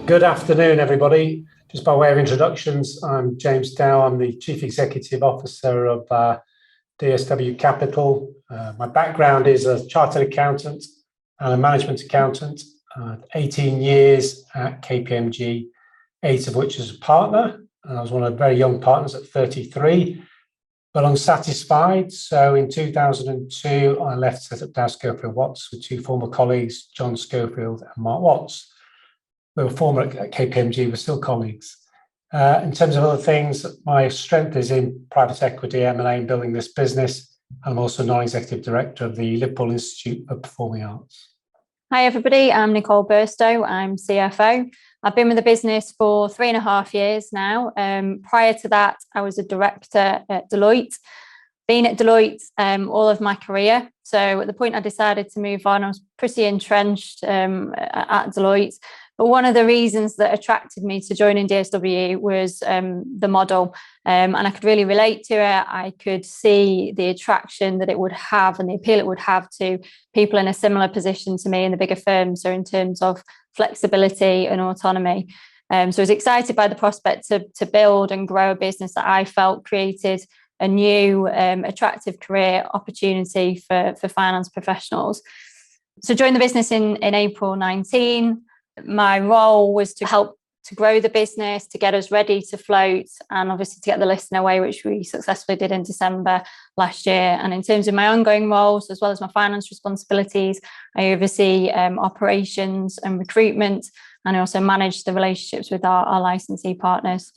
Good afternoon, everybody. Just by way of introductions, I'm James Dow. I'm the Chief Executive Officer of DSW Capital. My background is a chartered accountant and a management accountant, 18 years at KPMG, 8 of which as a partner. I was one of the very young partners at 33, but unsatisfied. So in 2002, I left to set up Dow Schofield Watts with 2 former colleagues, John Schofield and Mark Watts. We were former at KPMG, we're still colleagues. In terms of other things, my strength is in private equity, M&A, and building this business. I'm also non-executive director of the Liverpool Institute of Performing Arts. Hi, everybody. I'm Nicole Burstow. I'm CFO. I've been with the business for 3.5 years now. Prior to that, I was a director at Deloitte. Been at Deloitte all of my career. So at the point I decided to move on, I was pretty entrenched at Deloitte. But one of the reasons that attracted me to joining DSW was the model, and I could really relate to it. I could see the attraction that it would have and the appeal it would have to people in a similar position to me in the bigger firms, so in terms of flexibility and autonomy. So I was excited by the prospect to build and grow a business that I felt created a new attractive career opportunity for finance professionals. So joined the business in April 19. My role was to help to grow the business, to get us ready to float, and obviously to get the listing away, which we successfully did in December last year. And in terms of my ongoing roles, as well as my finance responsibilities, I oversee operations and recruitment, and I also manage the relationships with our licensee partners.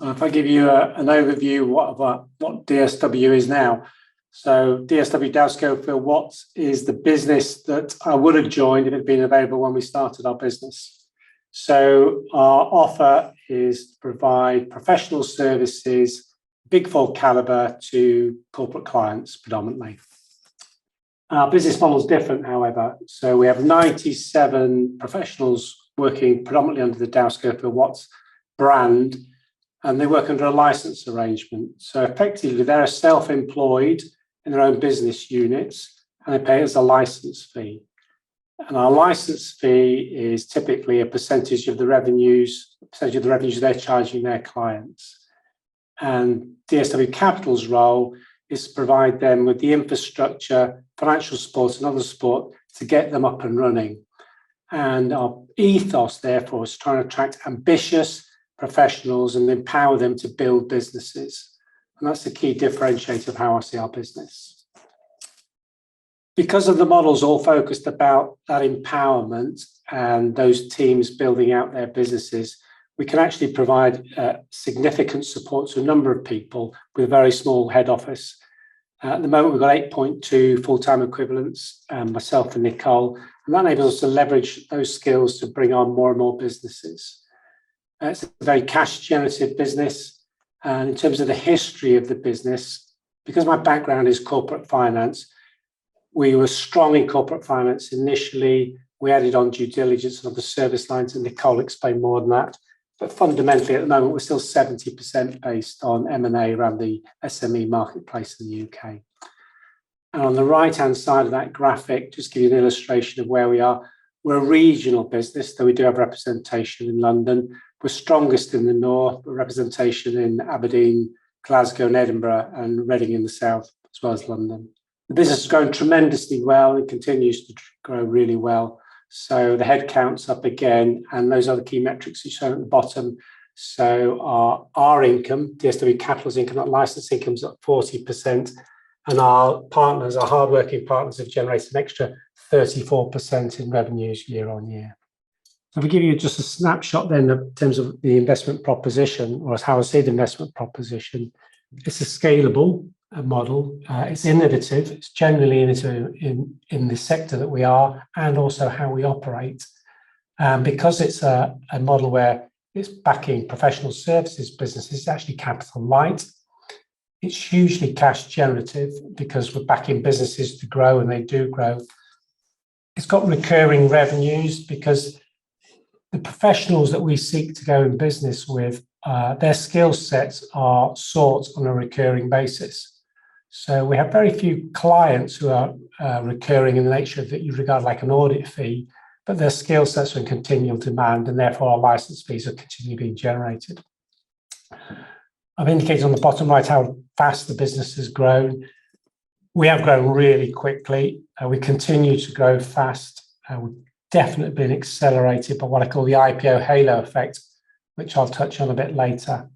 If I give you an overview of what DSW is now. So DSW, Dow Schofield Watts, is the business that I would have joined if it had been available when we started our business. So our offer is to provide professional services, Big Four caliber, to corporate clients predominantly. Our business model is different, however. So we have 97 professionals working predominantly under the Dow Schofield Watts brand, and they work under a license arrangement. So effectively, they're self-employed in their own business units, and they pay us a license fee. And our license fee is typically a percentage of the revenues they're charging their clients. And DSW Capital's role is to provide them with the infrastructure, financial support, and other support to get them up and running. And our ethos, therefore, is trying to attract ambitious professionals and empower them to build businesses. And that's the key differentiator of how I see our business. Because of the models all focused about that empowerment and those teams building out their businesses, we can actually provide significant support to a number of people with a very small head office. At the moment, we've got 8.2 full-time equivalents, myself and Nicole, and that enables us to leverage those skills to bring on more and more businesses. It's a very cash-generative business. And in terms of the history of the business, because my background is corporate finance, we were strong in corporate finance initially. We added on due diligence and other service lines, and Nicole explained more than that. But fundamentally, at the moment, we're still 70% based on M&A around the SME marketplace in the UK. And on the right-hand side of that graphic, just give you an illustration of where we are. We're a regional business, though we do have representation in London. We're strongest in the north, but representation in Aberdeen, Glasgow, and Edinburgh, and Reading in the south, as well as London. The business is growing tremendously well and continues to grow really well. So the headcount's up again, and those are the key metrics you show at the bottom. So our income, DSW Capital's income, that license income, is up 40%, and our partners, our hardworking partners, have generated an extra 34% in revenues year on year. So if we give you just a snapshot then in terms of the investment proposition, or how I see the investment proposition, it's a scalable model. It's innovative. It's generally innovative in the sector that we are and also how we operate. Because it's a model where it's backing professional services businesses, it's actually capital light. It's hugely cash generative because we're backing businesses to grow, and they do grow. It's got recurring revenues because the professionals that we seek to go in business with, their skill sets are sought on a recurring basis. So we have very few clients who are recurring in the nature that you regard like an audit fee, but their skill sets are in continual demand, and therefore our license fees are continually being generated. I've indicated on the bottom right how fast the business has grown. We have grown really quickly. We continue to grow fast. We've definitely been accelerated by what I call the IPO halo effect, which I'll touch on a bit later.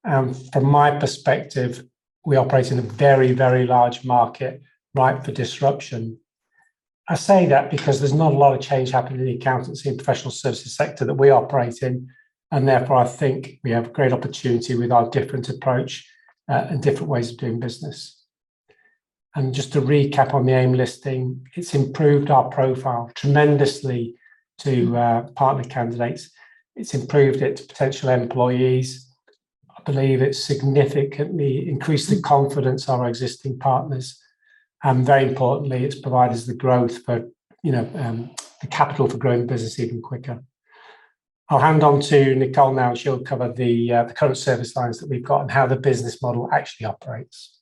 From my perspective, we operate in a very, very large market ripe for disruption. I say that because there's not a lot of change happening in the accountancy and professional services sector that we operate in, and therefore I think we have a great opportunity with our different approach and different ways of doing business. And just to recap on the AIM listing, it's improved our profile tremendously to partner candidates. It's improved it to potential employees. I believe it's significantly increased the confidence of our existing partners. And very importantly, it's provided us the growth for, the capital for growing the business even quicker. I'll hand on to Nicole now, and she'll cover the current service lines that we've got and how the business model actually operates.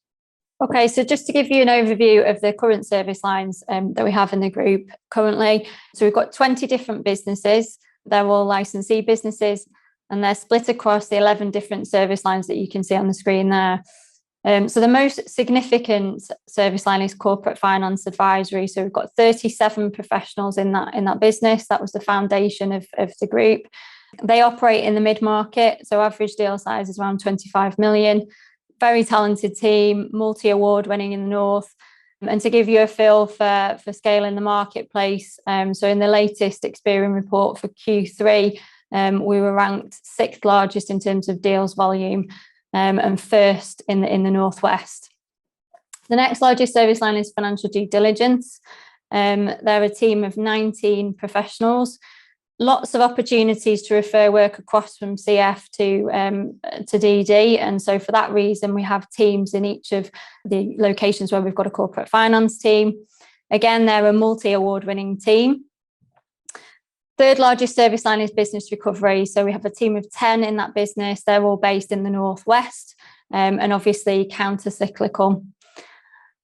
Okay, so just to give you an overview of the current service lines that we have in the group currently. So we've got 20 different businesses. They're all licensee businesses, and they're split across the 11 different service lines that you can see on the screen there. So the most significant service line is corporate finance advisory. So we've got 37 professionals in that business. That was the foundation of the group. They operate in the mid-market, so average deal size is around 25 million. Very talented team, multi-award winning in the North. And to give you a feel for scale in the marketplace, so in the latest Experian report for Q3, we were ranked 6th largest in terms of deals volume, and first in the Northwest. The next largest service line is financial due diligence. They're a team of 19 professionals. Lots of opportunities to refer work across from CF to DD. And so for that reason, we have teams in each of the locations where we've got a corporate finance team. Again, they're a multi-award winning team. Third largest service line is business recovery. So we have a team of 10 in that business. They're all based in the Northwest, and obviously counter-cyclical.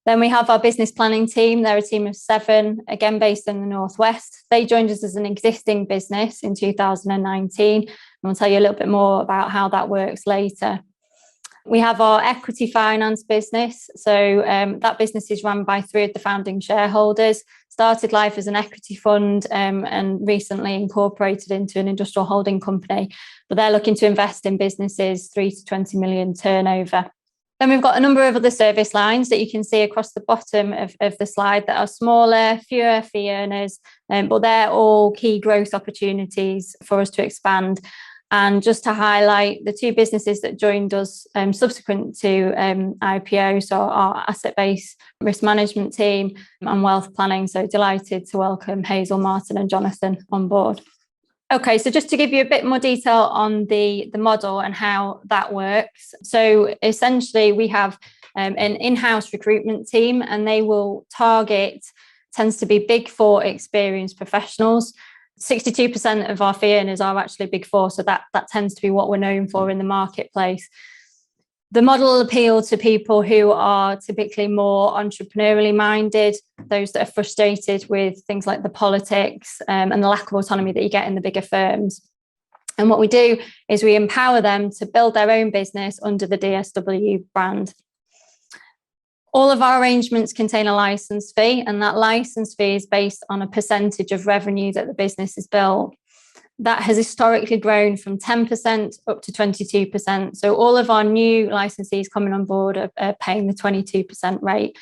Then we have our business planning team. They're a team of 7, again based in the Northwest. They joined us as an existing business in 2019. And we'll tell you a little bit more about how that works later. We have our equity finance business. So that business is run by 3 of the founding shareholders. Started life as an equity fund and recently incorporated into an industrial holding company. But they're looking to invest in businesses 3 to 20 million turnover. Then we've got a number of other service lines that you can see across the bottom of the slide that are smaller, fewer fee earners, but they're all key growth opportunities for us to expand. And just to highlight the 2 businesses that joined us subsequent to IPO, so our asset-based risk management team and wealth planning. So delighted to welcome Hazel, Martin and Jonathan on board. Okay, so just to give you a bit more detail on the model and how that works. So essentially we have an in-house recruitment team, and they will target, tends to be Big 4 experienced professionals. 62% of our fee earners are actually Big 4, so that tends to be what we're known for in the marketplace. The model will appeal to people who are typically more entrepreneurially minded, those that are frustrated with things like the politics and the lack of autonomy that you get in the bigger firms. And what we do is we empower them to build their own business under the DSW brand. All of our arrangements contain a license fee, and that license fee is based on a percentage of revenue that the business has built. That has historically grown from 10% up to 22%. So all of our new licensees coming on board are paying the 22% rate.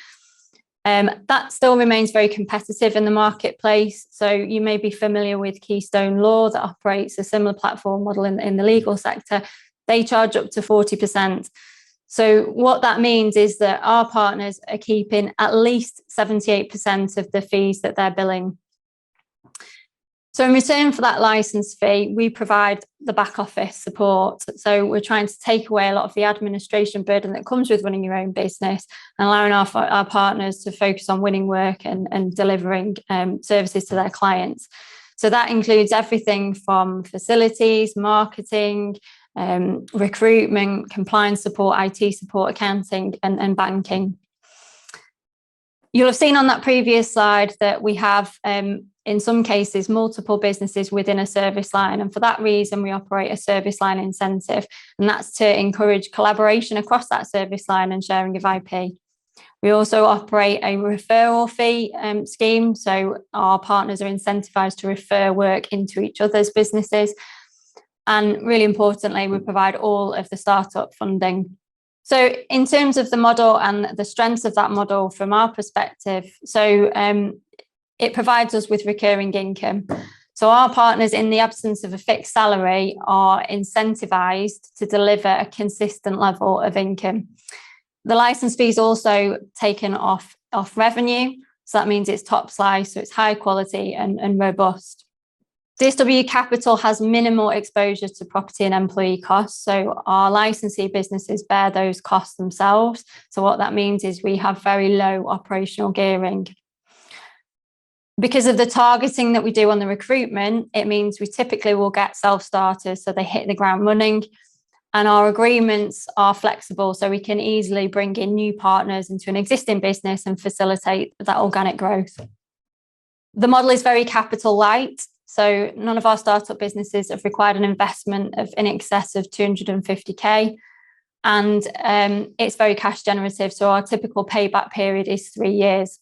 That still remains very competitive in the marketplace. So you may be familiar with Keystone Law that operates a similar platform model in the legal sector. They charge up to 40%. So what that means is that our partners are keeping at least 78% of the fees that they're billing. So in return for that license fee, we provide the back office support. So we're trying to take away a lot of the administration burden that comes with running your own business and allowing our partners to focus on winning work and delivering services to their clients. So that includes everything from facilities, marketing, recruitment, compliance support, IT support, accounting and banking. You'll have seen on that previous slide that we have, in some cases, multiple businesses within a service line. And for that reason, we operate a service line incentive. And that's to encourage collaboration across that service line and sharing of IP. We also operate a referral fee scheme. So our partners are incentivized to refer work into each other's businesses. And really importantly, we provide all of the startup funding. So in terms of the model and the strengths of that model from our perspective, it provides us with recurring income. So our partners, in the absence of a fixed salary, are incentivized to deliver a consistent level of income. The license fee is also taken off revenue. So that means it's top slice, so it's high quality and robust. DSW Capital has minimal exposure to property and employee costs. So our licensee businesses bear those costs themselves. So what that means is we have very low operational gearing. Because of the targeting that we do on the recruitment, it means we typically will get self-starters, so they hit the ground running. And our agreements are flexible, so we can easily bring in new partners into an existing business and facilitate that organic growth. The model is very capital light. So none of our startup businesses have required an investment of in excess of 250k. And it's very cash generative. So our typical payback period is 3 years.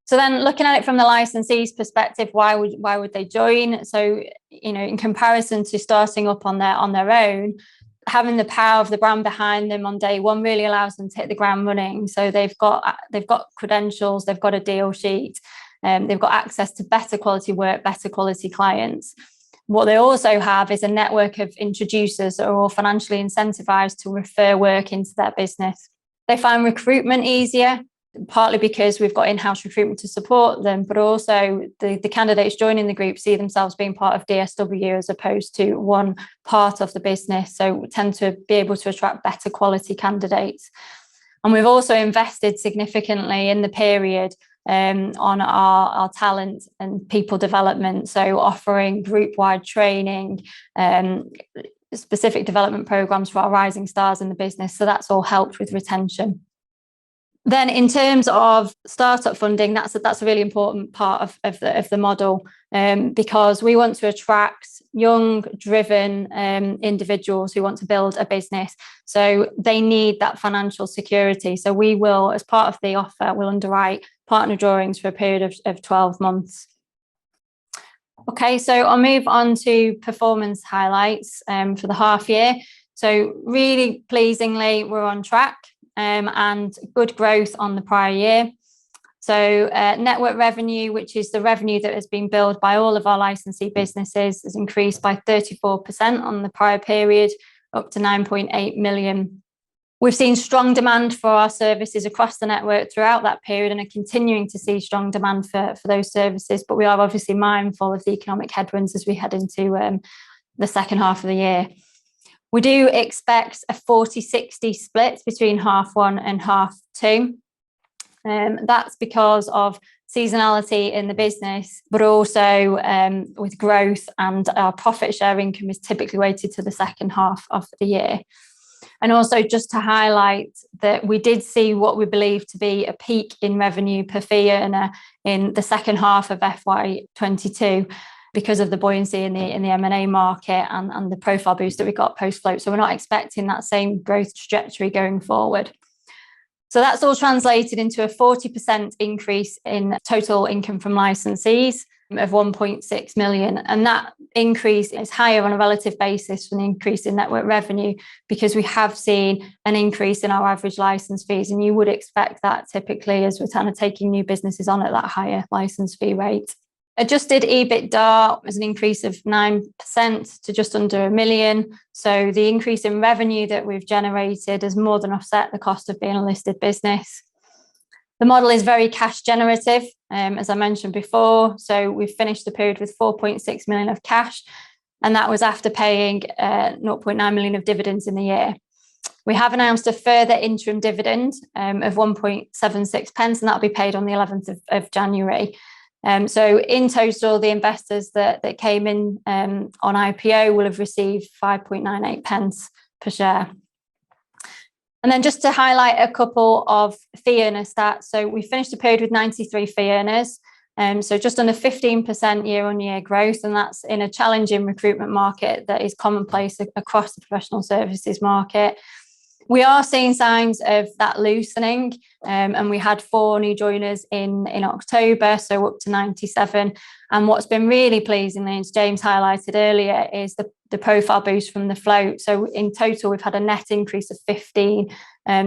So then looking at it from the licensee's perspective, why would they join? So, in comparison to starting up on their own, having the power of the brand behind them on day one really allows them to hit the ground running. So they've got credentials, they've got a deal sheet, they've got access to better quality work, better quality clients. What they also have is a network of introducers that are all financially incentivized to refer work into their business. They find recruitment easier, partly because we've got in-house recruitment to support them, but also the candidates joining the group see themselves being part of DSW as opposed to one part of the business. So we tend to be able to attract better quality candidates. And we've also invested significantly in the period on our talent and people development. So offering group-wide training, specific development programs for our rising stars in the business. So that's all helped with retention. Then in terms of startup funding, that's a really important part of the model because we want to attract young, driven individuals who want to build a business. So they need that financial security. So we will, as part of the offer, we'll underwrite partner drawings for a period of 12 months. Okay, so I'll move on to performance highlights for the half year. So really pleasingly, we're on track. And good growth on the prior year. So network revenue, which is the revenue that has been billed by all of our licensee businesses, has increased by 34% on the prior period, up to 9.8 million. We've seen strong demand for our services across the network throughout that period and are continuing to see strong demand for those services. But we are obviously mindful of the economic headwinds as we head into the second half of the year. We do expect a 40-60 split between half one and half two. That's because of seasonality in the business, but also with growth, and our profit share income is typically weighted to the second half of the year. And also just to highlight that we did see what we believe to be a peak in revenue per fee earner in the second half of FY22. Because of the buoyancy in the M&A market and the profile boost that we got post-float. So we're not expecting that same growth trajectory going forward. So that's all translated into a 40% increase in total income from licensees of 1.6 million. And that increase is higher on a relative basis from the increase in network revenue because we have seen an increase in our average license fees. And you would expect that typically as we're kind of taking new businesses on at that higher license fee rate. Adjusted EBITDA was an increase of 9% to just under $1 million. So the increase in revenue that we've generated has more than offset the cost of being a listed business. The model is very cash generative, as I mentioned before. So we've finished the period with 4.6 million of cash, and that was after paying 0.9 million of dividends in the year. We have announced a further interim dividend of 1.76 pence, and that'll be paid on the 11th of January. So in total, the investors that came in on IPO will have received 5.98 pence per share. And then just to highlight a couple of fee earner stats. So we finished the period with 93 fee earners. So just under 15% year-on-year growth, and that's in a challenging recruitment market that is commonplace across the professional services market. We are seeing signs of that loosening, and we had 4 new joiners in October, so up to 97. And what's been really pleasing, as James highlighted earlier, is the profile boost from the float. So in total, we've had a net increase of 15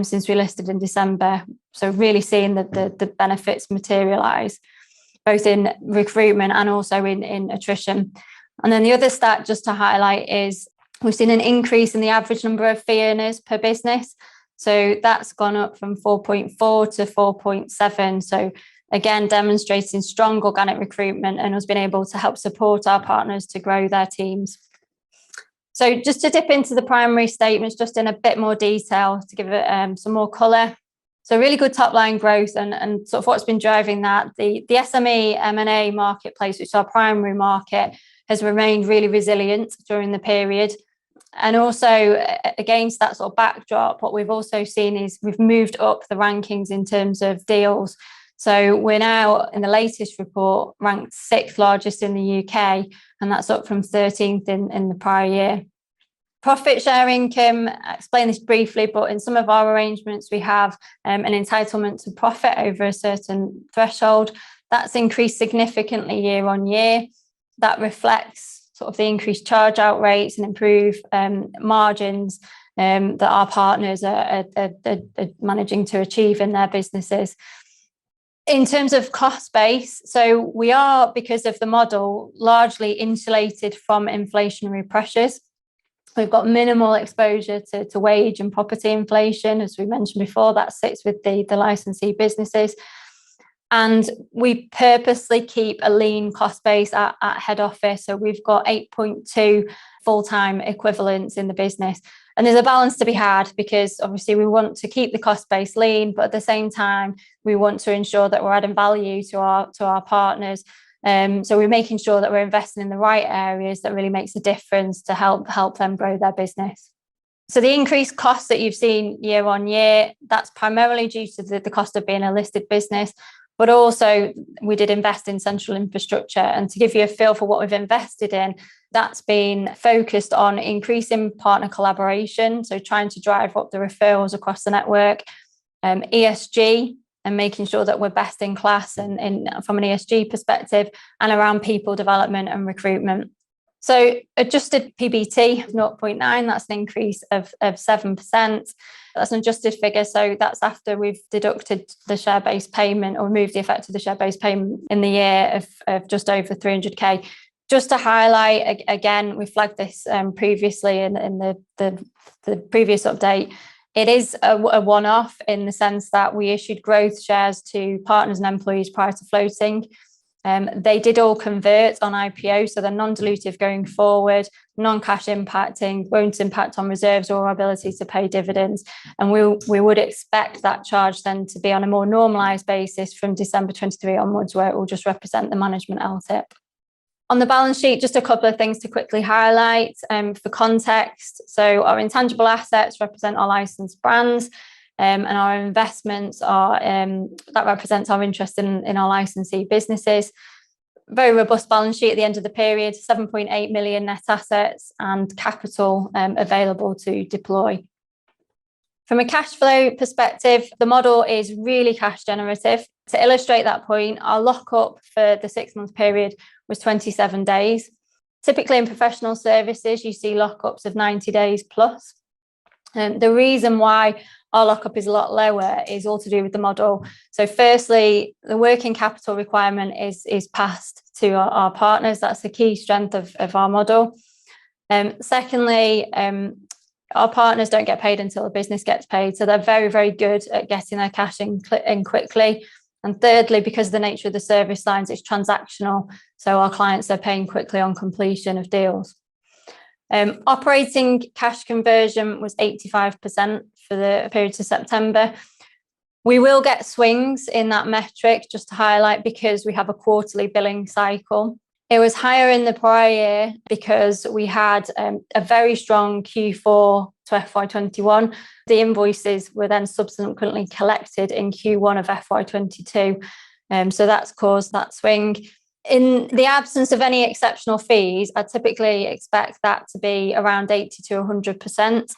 since we listed in December. So really seeing the benefits materialise, both in recruitment and also in attrition. And then the other stat just to highlight is we've seen an increase in the average number of fee earners per business. So that's gone up from 4.4 to 4.7. So again, demonstrating strong organic recruitment and us being able to help support our partners to grow their teams. So just to dip into the primary statements, just in a bit more detail to give it some more colour. So really good top line growth and sort of what's been driving that. The SME M&A marketplace, which is our primary market, has remained really resilient during the period. And also against that sort of backdrop, what we've also seen is we've moved up the rankings in terms of deals. So we're now in the latest report ranked 6th largest in the UK, and that's up from 13th in the prior year. Profit share income, I explained this briefly, but in some of our arrangements, we have an entitlement to profit over a certain threshold. That's increased significantly year on year. That reflects sort of the increased charge out rates and improved margins that our partners are managing to achieve in their businesses. In terms of cost base, so we are, because of the model, largely insulated from inflationary pressures. We've got minimal exposure to wage and property inflation. As we mentioned before, that sits with the licensee businesses. And we purposely keep a lean cost base at head office. So we've got 8.2 full-time equivalents in the business. And there's a balance to be had, because obviously we want to keep the cost base lean, but at the same time, we want to ensure that we're adding value to our partners. So we're making sure that we're investing in the right areas that really makes a difference to help them grow their business. So the increased costs that you've seen year on year, that's primarily due to the cost of being a listed business, but also we did invest in central infrastructure. And to give you a feel for what we've invested in, that's been focused on increasing partner collaboration, so trying to drive up the referrals across the network, ESG, and making sure that we're best in class and from an ESG perspective, and around people development and recruitment. So adjusted PBT 0.9, that's an increase of 7%. That's an adjusted figure. So that's after we've deducted the share-based payment or removed the effect of the share-based payment in the year of just over 300k. Just to highlight, again, we flagged this previously in the previous update. It is a one-off in the sense that we issued growth shares to partners and employees prior to floating. They did all convert on IPO, so they're non-dilutive going forward, non-cash impacting, won't impact on reserves or our ability to pay dividends. And we would expect that charge then to be on a more normalised basis from December 23 onwards, where it will just represent the management LTIP. On the balance sheet, just a couple of things to quickly highlight for context. So our intangible assets represent our licensed brands, and our investments are that represents our interest in our licensee businesses. Very robust balance sheet at the end of the period, 7.8 million net assets and capital available to deploy. From a cash flow perspective, the model is really cash generative. To illustrate that point, our lockup for the 6-month period was 27 days. Typically in professional services, you see lockups of 90 days plus. The reason why our lockup is a lot lower is all to do with the model. So firstly, the working capital requirement is passed to our partners. That's the key strength of our model. Secondly, our partners don't get paid until the business gets paid. So they're very, very good at getting their cash in quickly. And thirdly, because of the nature of the service lines, it's transactional. So our clients are paying quickly on completion of deals. Operating cash conversion was 85% for the period to September. We will get swings in that metric, just to highlight, because we have a quarterly billing cycle. It was higher in the prior year because we had a very strong Q4 to FY21. The invoices were then subsequently collected in Q1 of FY22. So that's caused that swing. In the absence of any exceptional fees, I typically expect that to be around 80 to 100%.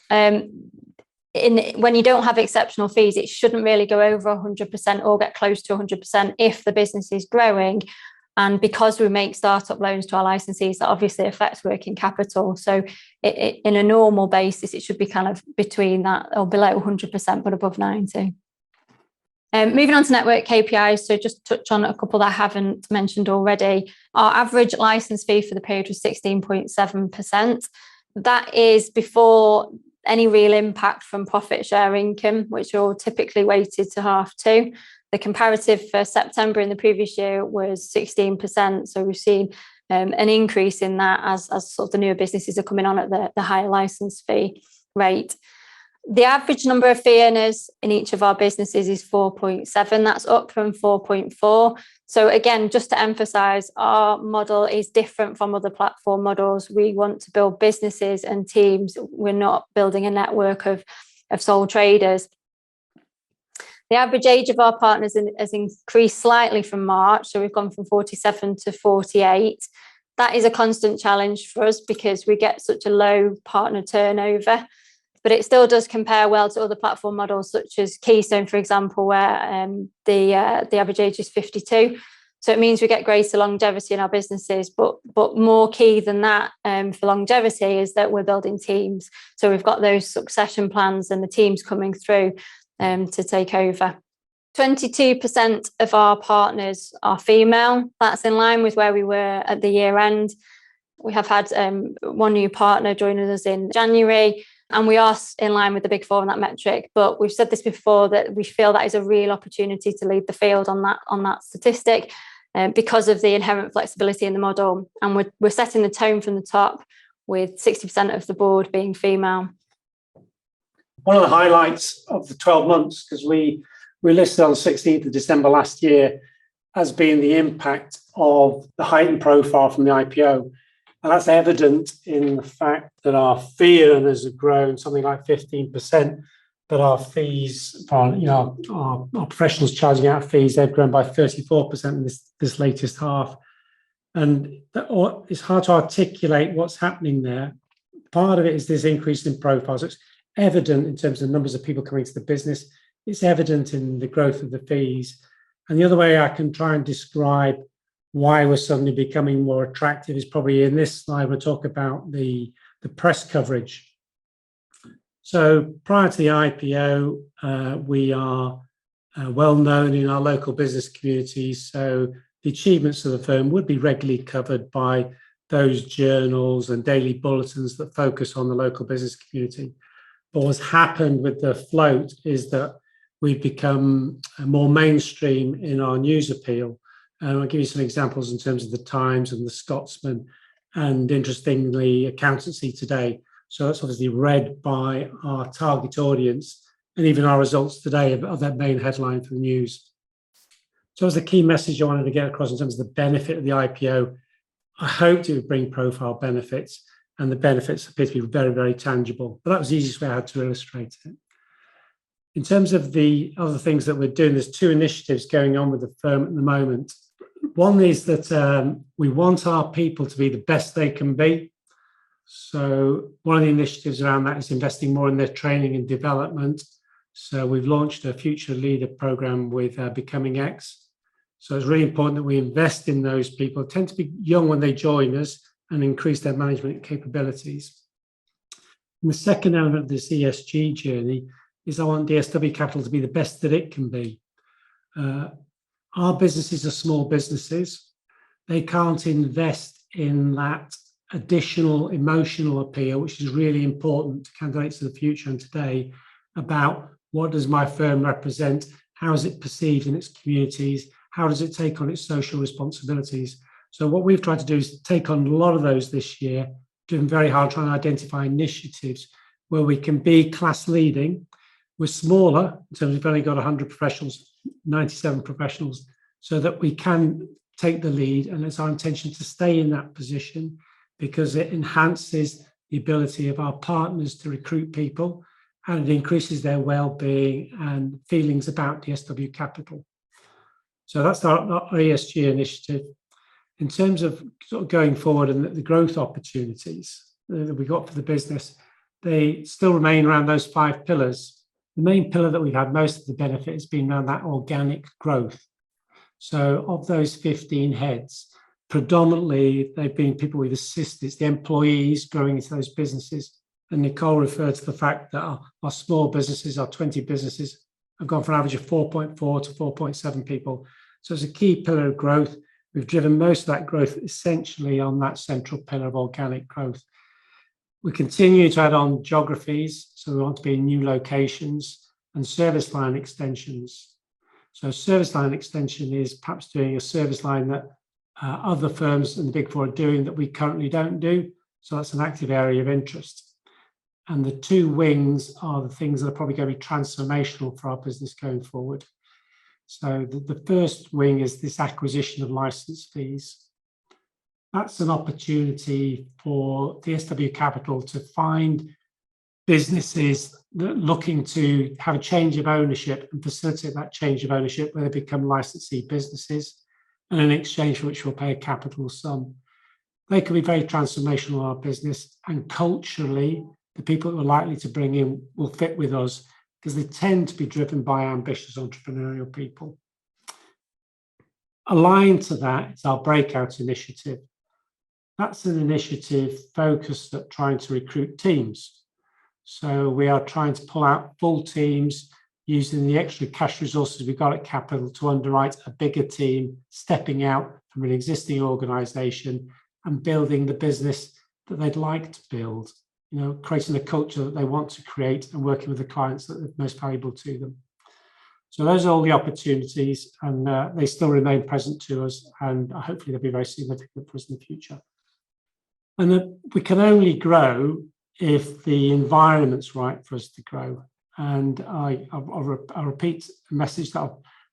When you don't have exceptional fees, it shouldn't really go over 100% or get close to 100% if the business is growing. And because we make startup loans to our licensees, that obviously affects working capital. So in a normal basis, it should be kind of between that or below 100%, but above 90%. Moving on to network KPIs, so just touch on a couple that I haven't mentioned already. Our average license fee for the period was 16.7%. That is before any real impact from profit share income, which are typically weighted to half two. The comparative for September in the previous year was 16%. So we've seen an increase in that as sort of the newer businesses are coming on at the higher license fee rate. The average number of fee earners in each of our businesses is 4.7. That's up from 4.4. So again, just to emphasize, our model is different from other platform models. We want to build businesses and teams. We're not building a network of sole traders. The average age of our partners has increased slightly from March. So we've gone from 47 to 48. That is a constant challenge for us because we get such a low partner turnover. But it still does compare well to other platform models, such as Keystone, for example, where the average age is 52. So it means we get greater longevity in our businesses. But more key than that for longevity is that we're building teams. So we've got those succession plans and the teams coming through to take over. 22% of our partners are female. That's in line with where we were at the year end. We have had one new partner joining us in January. And we are in line with the Big Four on that metric. But we've said this before, that we feel that is a real opportunity to lead the field on that statistic because of the inherent flexibility in the model. And we're setting the tone from the top with 60% of the board being female. One of the highlights of the 12 months, because we listed on the 16th of December last year, has been the impact of the heightened profile from the IPO. And that's evident in the fact that our fee earners have grown something like 15%, but our fees, our professionals charging out fees, they've grown by 34% in this latest half. And it's hard to articulate what's happening there. Part of it is this increase in profile. So it's evident in terms of the numbers of people coming to the business. It's evident in the growth of the fees. And the other way I can try and describe why we're suddenly becoming more attractive is probably in this slide. We'll talk about the press coverage. So prior to the IPO, we are well known in our local business communities. So the achievements of the firm would be regularly covered by those journals and daily bulletins that focus on the local business community. But what's happened with the float is that we've become more mainstream in our news appeal. I'll give you some examples in terms of the Times and the Scotsman, and interestingly, Accountancy Today. So that's obviously read by our target audience, and even our results today are that main headline for the news. So as the key message I wanted to get across in terms of the benefit of the IPO, I hoped it would bring profile benefits, and the benefits appear to be very, very tangible. But that was the easiest way I had to illustrate it. In terms of the other things that we're doing, there's two initiatives going on with the firm at the moment. One is that we want our people to be the best they can be. So one of the initiatives around that is investing more in their training and development. So we've launched a future leader program with Becoming X. So it's really important that we invest in those people, tend to be young when they join us, and increase their management capabilities. And the second element of this ESG journey is I want DSW Capital to be the best that it can be. Our businesses are small businesses. They can't invest in that additional emotional appeal, which is really important to candidates of the future and today, about what does my firm represent, how is it perceived in its communities, how does it take on its social responsibilities. So what we've tried to do is take on a lot of those this year, doing very hard trying to identify initiatives where we can be class leading. We're smaller in terms of we've only got 100 professionals, 97 professionals, so that we can take the lead, and it's our intention to stay in that position because it enhances the ability of our partners to recruit people, and it increases their well-being and feelings about DSW Capital. So that's our ESG initiative. In terms of sort of going forward and the growth opportunities that we got for the business, they still remain around those 5 pillars. The main pillar that we've had most of the benefit has been around that organic growth. So of those 15 heads, predominantly they've been people we've assisted, it's the employees growing into those businesses. And Nicole referred to the fact that our small businesses, our 20 businesses, have gone from an average of 4.4 to 4.7 people. So it's a key pillar of growth. We've driven most of that growth essentially on that central pillar of organic growth. We continue to add on geographies, so we want to be in new locations, and service line extensions. So service line extension is perhaps doing a service line that other firms in the Big Four are doing that we currently don't do. So that's an active area of interest. And the 2 wings are the things that are probably going to be transformational for our business going forward. So the first wing is this acquisition of license fees. That's an opportunity for DSW Capital to find businesses that are looking to have a change of ownership and facilitate that change of ownership where they become licensee businesses, and in exchange for which we'll pay a capital sum. They can be very transformational in our business, and culturally, the people that we're likely to bring in will fit with us because they tend to be driven by ambitious entrepreneurial people. Aligned to that is our breakout initiative. That's an initiative focused at trying to recruit teams. So we are trying to pull out full teams using the extra cash resources we've got at Capital to underwrite a bigger team, stepping out from an existing organisation and building the business that they'd like to build, creating a culture that they want to create and working with the clients that are most valuable to them. So those are all the opportunities, and they still remain present to us, and hopefully they'll be very significant for us in the future. And we can only grow if the environment's right for us to grow. And I'll repeat a message that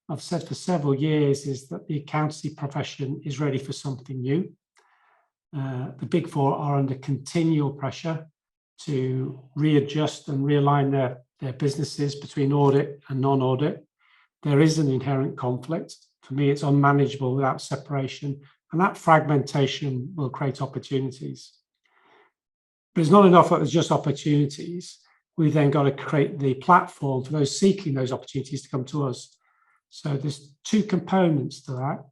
I've said for several years, is that the accountancy profession is ready for something new. The Big Four are under continual pressure to readjust and realign their businesses between audit and non-audit. There is an inherent conflict. For me, it's unmanageable without separation, and that fragmentation will create opportunities. But it's not enough that there's just opportunities. We've then got to create the platform for those seeking those opportunities to come to us. So there's 2 components to that.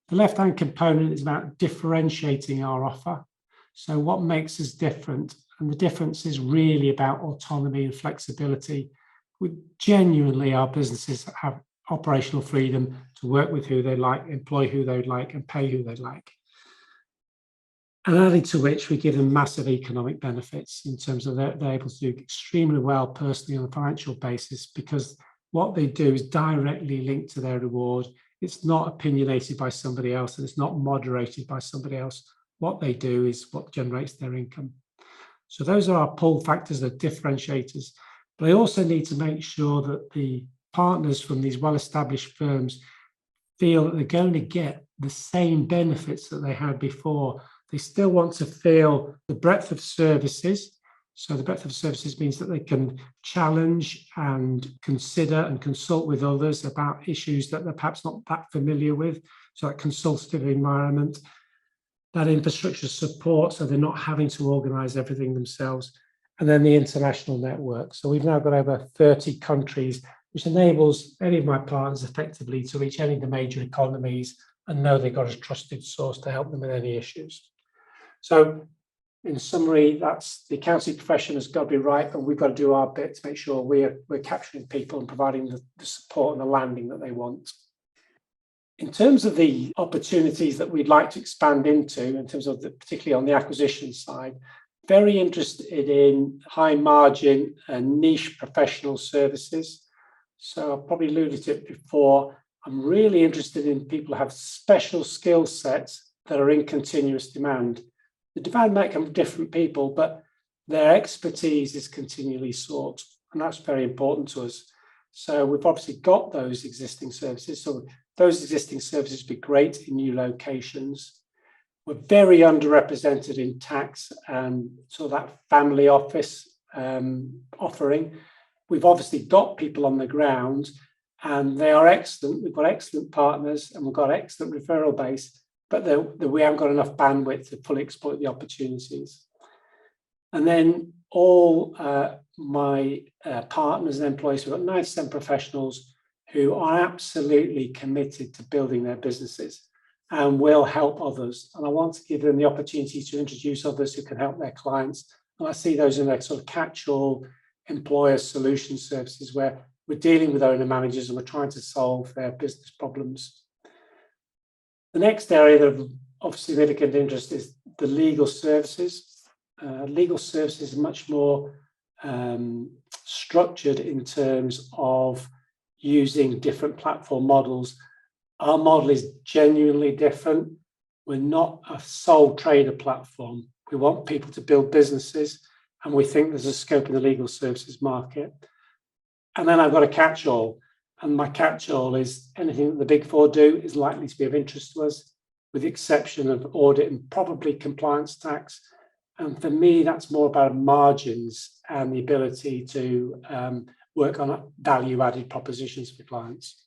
The left-hand component is about differentiating our offer. So what makes us different? And the difference is really about autonomy and flexibility. Genuinely, our businesses have operational freedom to work with who they like, employ who they'd like, and pay who they'd like. And added to which, we give them massive economic benefits in terms of they're able to do extremely well personally on a financial basis, because what they do is directly linked to their reward. It's not opinionated by somebody else, and it's not moderated by somebody else. What they do is what generates their income. So those are our pull factors, the differentiators. But I also need to make sure that the partners from these well-established firms feel that they're going to get the same benefits that they had before. They still want to feel the breadth of services. So the breadth of services means that they can challenge and consider and consult with others about issues that they're perhaps not that familiar with. So that consultative environment, that infrastructure support, so they're not having to organise everything themselves. And then the international network. So we've now got over 30 countries, which enables any of my partners effectively to reach any of the major economies and know they've got a trusted source to help them with any issues. So in summary, that's the accountancy profession has got to be right, and we've got to do our bit to make sure we're capturing people and providing the support and the landing that they want. In terms of the opportunities that we'd like to expand into, in terms of particularly on the acquisition side, very interested in high margin and niche professional services. So I've probably alluded to it before. I'm really interested in people who have special skill sets that are in continuous demand. The demand might come from different people, but their expertise is continually sought, and that's very important to us. So we've obviously got those existing services. So those existing services would be great in new locations. We're very underrepresented in tax and sort of that family office offering. We've obviously got people on the ground and they are excellent. We've got excellent partners and we've got excellent referral base, but we haven't got enough bandwidth to fully exploit the opportunities. And then all my partners and employees, we've got 97 professionals who are absolutely committed to building their businesses and will help others. And I want to give them the opportunity to introduce others who can help their clients. And I see those in their sort of catch-all employer solution services where we're dealing with owner managers and we're trying to solve their business problems. The next area of significant interest is the legal services. Legal services are much more structured in terms of using different platform models. Our model is genuinely different. We're not a sole trader platform. We want people to build businesses, and we think there's a scope in the legal services market. And then I've got a catch-all, and my catch-all is anything that the Big Four do is likely to be of interest to us, with the exception of audit and probably compliance tax. And for me, that's more about margins and the ability to work on value-added propositions for clients.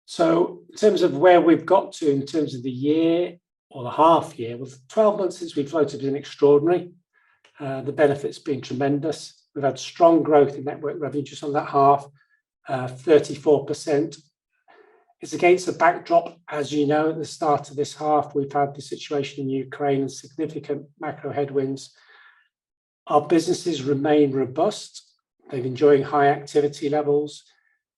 So in terms of where we've got to in terms of the year or the half year, well, 12 months since we floated has been extraordinary. The benefits have been tremendous. We've had strong growth in network revenue just on that half, 34%. It's against the backdrop, as you know, at the start of this half, we've had the situation in Ukraine and significant macro headwinds. Our businesses remain robust. They're enjoying high activity levels.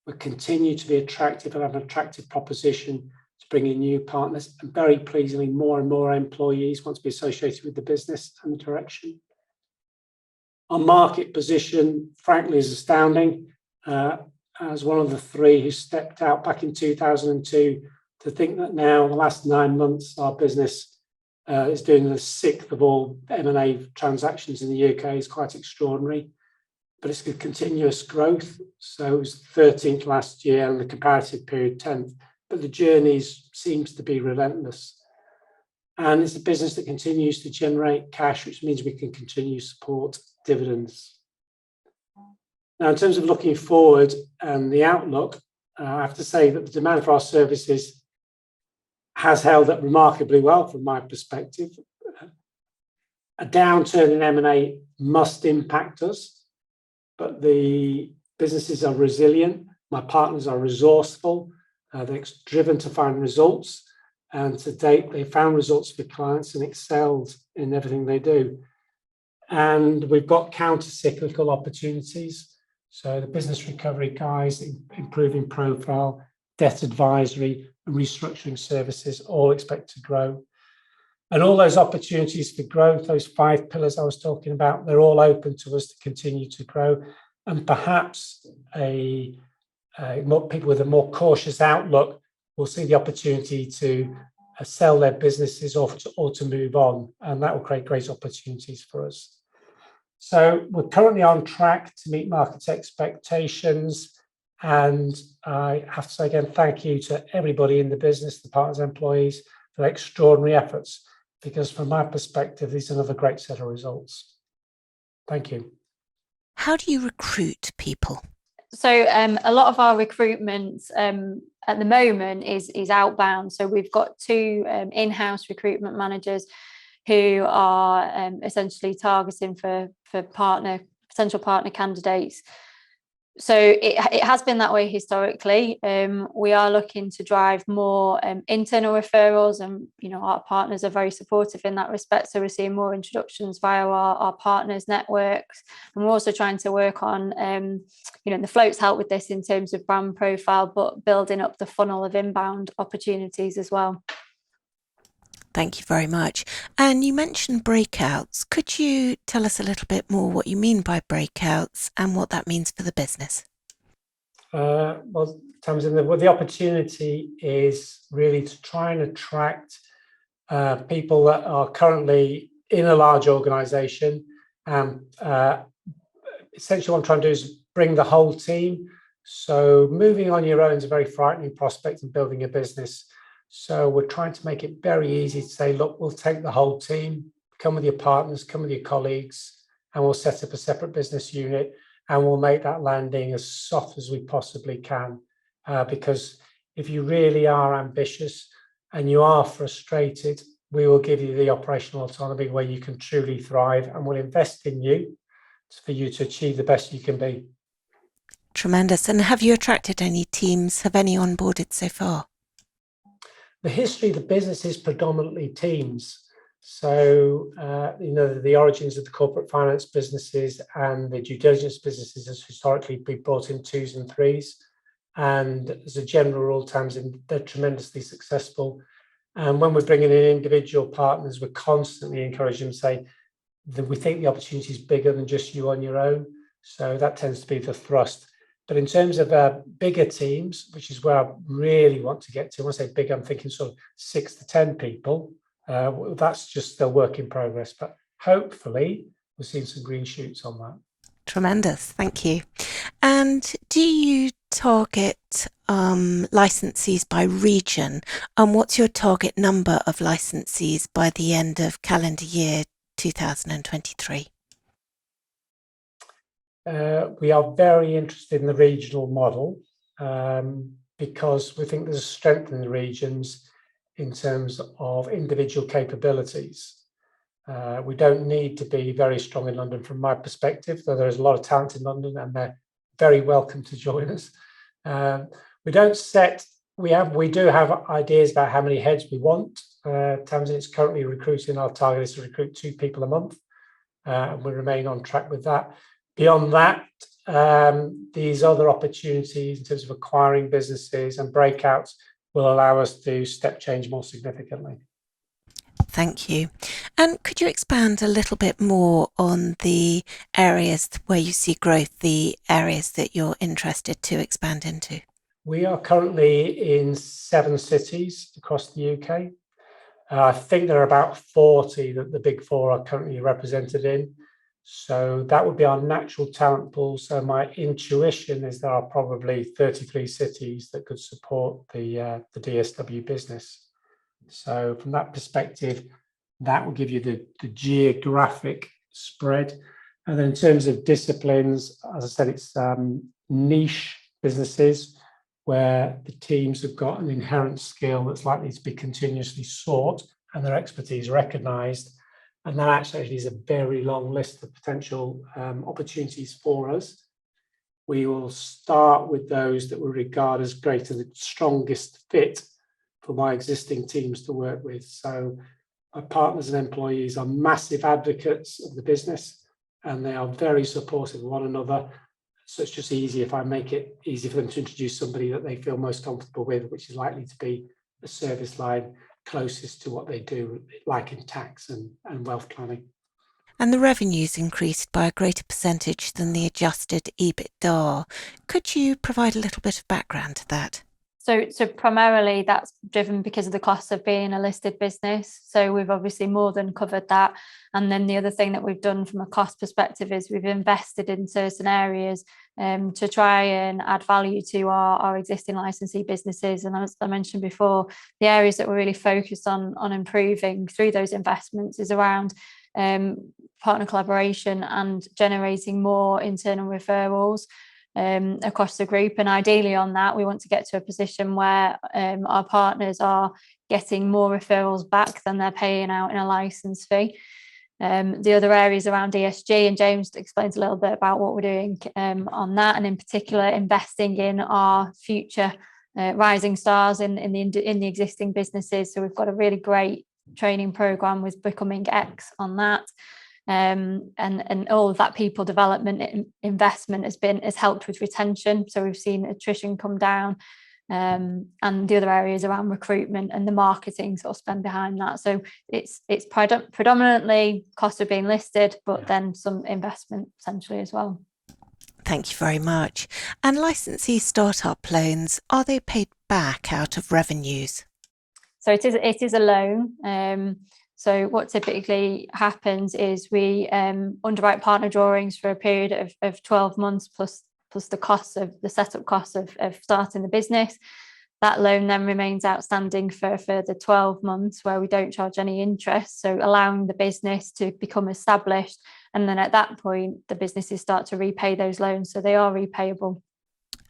We continue to be attractive and have an attractive proposition to bring in new partners. And very pleasingly, more and more employees want to be associated with the business and the direction. Our market position, frankly, is astounding. As one of the three who stepped out back in 2002, to think that now, in the last 9 months, our business is doing the 6th of all M&A transactions in the UK is quite extraordinary. But it's a continuous growth. So it was 13th last year and the comparative period 10th. But the journey seems to be relentless. And it's a business that continues to generate cash, which means we can continue to support dividends. Now, in terms of looking forward and the outlook, I have to say that the demand for our services has held up remarkably well from my perspective. A downturn in M&A must impact us, but the businesses are resilient. My partners are resourceful. They're driven to find results. And to date, they found results for clients and excelled in everything they do. And we've got counter-cyclical opportunities. So the business recovery guys, improving profile, debt advisory, and restructuring services all expect to grow. And all those opportunities for growth, those 5 pillars I was talking about, they're all open to us to continue to grow. And perhaps people with a more cautious outlook will see the opportunity to sell their businesses or to move on. And that will create great opportunities for us. So we're currently on track to meet market expectations. And I have to say again, thank you to everybody in the business, the partners, employees, for their extraordinary efforts, because from my perspective, this is another great set of results. Thank you. How do you recruit people? So a lot of our recruitment at the moment is outbound. So we've got 2 in-house recruitment managers who are essentially targeting for potential partner candidates. So it has been that way historically. We are looking to drive more internal referrals, and our partners are very supportive in that respect. So we're seeing more introductions via our partners' networks, and we're also trying to work on, the floats help with this in terms of brand profile, but building up the funnel of inbound opportunities as well. Thank you very much. And you mentioned breakouts. Could you tell us a little bit more what you mean by breakouts and what that means for the business? Well, Tamsin, the opportunity is really to try and attract people that are currently in a large organisation. Essentially what I'm trying to do is bring the whole team. So moving on your own is a very frightening prospect in building a business. So we're trying to make it very easy to say, look, we'll take the whole team, come with your partners, come with your colleagues, and we'll set up a separate business unit, and we'll make that landing as soft as we possibly can. Because if you really are ambitious and you are frustrated, we will give you the operational autonomy where you can truly thrive, and we'll invest in you for you to achieve the best you can be. Tremendous. And have you attracted any teams? Have any onboarded so far? The history of the business is predominantly teams. So, the origins of the corporate finance businesses and the due diligence businesses has historically been brought in 2s and 3s. And as a general rule, they're tremendously successful. And when we're bringing in individual partners, we're constantly encouraging them to say that we think the opportunity is bigger than just you on your own. So that tends to be the thrust. But in terms of bigger teams, which is where I really want to get to, when I say big, I'm thinking sort of 6 to 10 people. That's just still work in progress. But hopefully, we're seeing some green shoots on that. Tremendous. Thank you. And do you target licensees by region? And what's your target number of licensees by the end of calendar year 2023? We are very interested in the regional model because we think there's a strength in the regions in terms of individual capabilities. We don't need to be very strong in London from my perspective, though there is a lot of talent in London and they're very welcome to join us. We do have ideas about how many heads we want. Tamsin is currently recruiting. Our target is to recruit 2 people a month, and we remain on track with that. Beyond that, these other opportunities in terms of acquiring businesses and breakouts will allow us to step change more significantly. Thank you. And could you expand a little bit more on the areas where you see growth, the areas that you're interested to expand into? We are currently in 7 cities across the UK. I think there are about 40 that the Big Four are currently represented in. So that would be our natural talent pool. So my intuition is there are probably 33 cities that could support the DSW business. So from that perspective, that will give you the geographic spread. And then in terms of disciplines, as I said, it's niche businesses where the teams have got an inherent skill that's likely to be continuously sought and their expertise recognised. And that actually is a very long list of potential opportunities for us. We will start with those that we regard as greater, the strongest fit for my existing teams to work with. So our partners and employees are massive advocates of the business and they are very supportive of one another. So it's just easy if I make it easy for them to introduce somebody that they feel most comfortable with, which is likely to be a service line closest to what they do, like in tax and wealth planning. And the revenues increased by a greater percentage than the adjusted EBITDA. Could you provide a little bit of background to that? So primarily that's driven because of the cost of being a listed business. So we've obviously more than covered that. And then the other thing that we've done from a cost perspective is we've invested in certain areas to try and add value to our existing licensee businesses. And as I mentioned before, the areas that we're really focused on improving through those investments is around partner collaboration and generating more internal referrals across the group. And ideally on that, we want to get to a position where our partners are getting more referrals back than they're paying out in a license fee. The other areas around ESG, and James explains a little bit about what we're doing on that, and in particular investing in our future rising stars in the existing businesses. So we've got a really great training program with Becoming X on that. And all of that people development investment has helped with retention. So we've seen attrition come down, and the other areas around recruitment and the marketing sort of spend behind that. So it's predominantly cost of being listed, but then some investment essentially as well. Thank you very much. And licensee startup loans, are they paid back out of revenues? So it is a loan. So what typically happens is we underwrite partner drawings for a period of 12 months plus plus the setup costs of starting the business. That loan then remains outstanding for a further 12 months where we don't charge any interest, so allowing the business to become established. And then at that point, the businesses start to repay those loans, so they are repayable.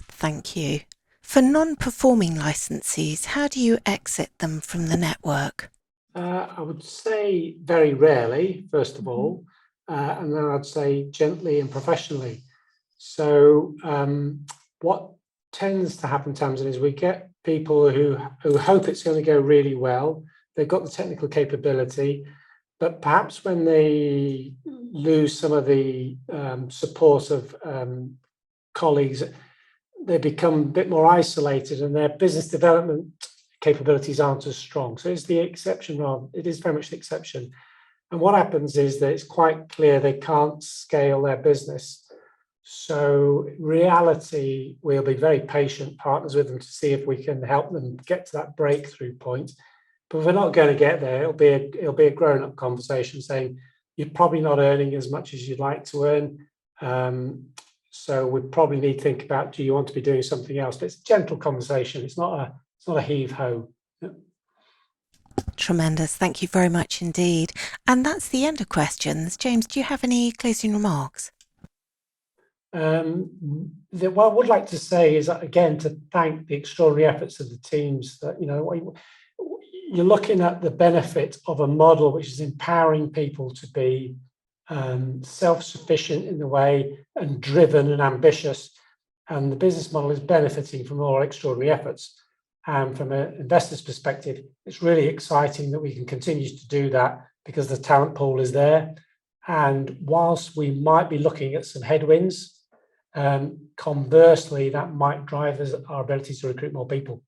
Thank you. For non-performing licensees, how do you exit them from the network? I would say very rarely, first of all, and then I'd say gently and professionally. So what tends to happen, Tamsin, is we get people who hope it's going to go really well. They've got the technical capability, but perhaps when they lose some of the support of colleagues, they become a bit more isolated and their business development capabilities aren't as strong. So it's the exception, it is very much the exception. And what happens is that it's quite clear they can't scale their business. So in reality, we'll be very patient partners with them to see if we can help them get to that breakthrough point. But if we're not going to get there, it'll be a grown-up conversation saying, you're probably not earning as much as you'd like to earn. So we probably need to think about, do you want to be doing something else? But it's a gentle conversation. It's not a heave-ho. Tremendous. Thank you very much indeed. And that's the end of questions. James, do you have any closing remarks? What I would like to say is, again, to thank the extraordinary efforts of the teams. That, you know, you're looking at the benefit of a model which is empowering people to be self-sufficient in the way and driven and ambitious, and the business model is benefiting from all our extraordinary efforts. And from an investor's perspective, it's really exciting that we can continue to do that because the talent pool is there. And whilst we might be looking at some headwinds, conversely, that might drive our ability to recruit more people.